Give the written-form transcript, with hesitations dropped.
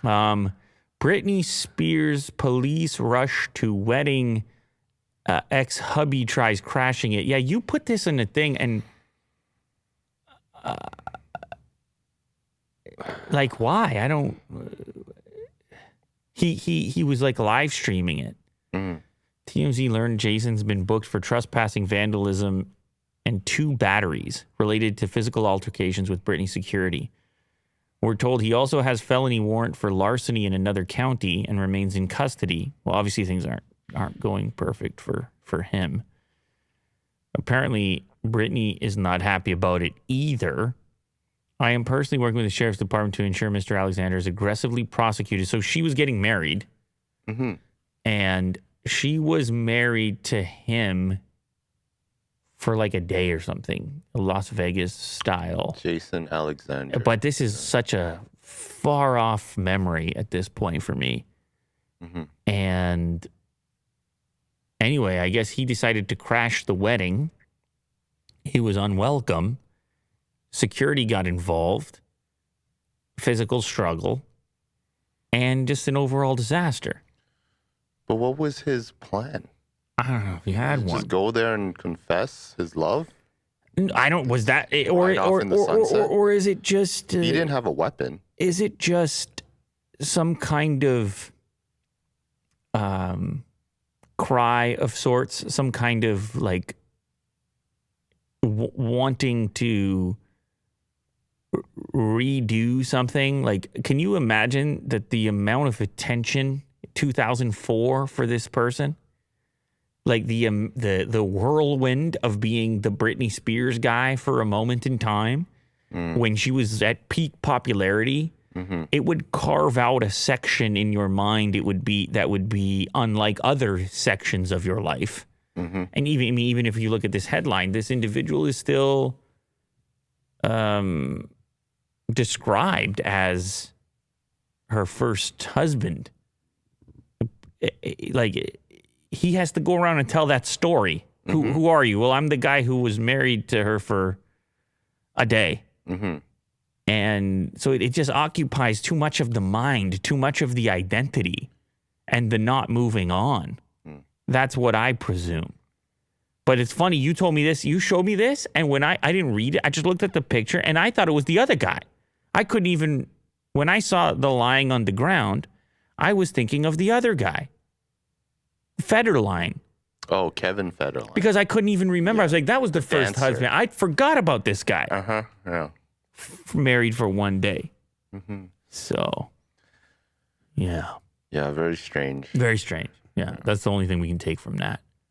Britney Spears police rush to wedding. Ex-hubby tries crashing it. Yeah, you put this in a thing, and like, why? I don't. He was like live streaming it. Mm. TMZ learned Jason's been booked for trespassing, vandalism, and 2 batteries related to physical altercations with Britney security. We're told he also has felony warrant for larceny in another county and remains in custody. Well, obviously things aren't going perfect for him. Apparently, Britney is not happy about it either. I am personally working with the sheriff's department to ensure Mr. Alexander is aggressively prosecuted. So she was getting married, and she was married to him for like a day or something, a Las Vegas style. Jason Alexander. But this is such a far off memory at this point for me. And anyway, I guess he decided to crash the wedding. He was unwelcome. Security got involved. Physical struggle. And just an overall disaster. But what was his plan? I don't know if he had one. Just go there and confess his love? I don't. Was that or is it just? He didn't have a weapon. Is it just some kind of cry of sorts? Some kind of like wanting to redo something? Like, can you imagine that the amount of attention 2004 for this person? Like the whirlwind of being the Britney Spears guy for a moment in time, when she was at peak popularity, it would carve out a section in your mind. It would be unlike other sections of your life. And even if you look at this headline, this individual is still described as her first husband. Like, he has to go around and tell that story. Who are you? Well, I'm the guy who was married to her for a day. And so it just occupies too much of the mind, too much of the identity, and the not moving on. That's what I presume. But it's funny, you told me this, you showed me this, and when I didn't read it, I just looked at the picture, and I thought it was the other guy. I couldn't even, when I saw the lying on the ground, I was thinking of the other guy. Federline. Oh, Kevin Federline. Because I couldn't even remember. I was like, that was the first husband. I forgot about this guy. Yeah. Married for one day. So, yeah. Yeah, very strange. Very strange. Yeah, that's the only thing we can take from that.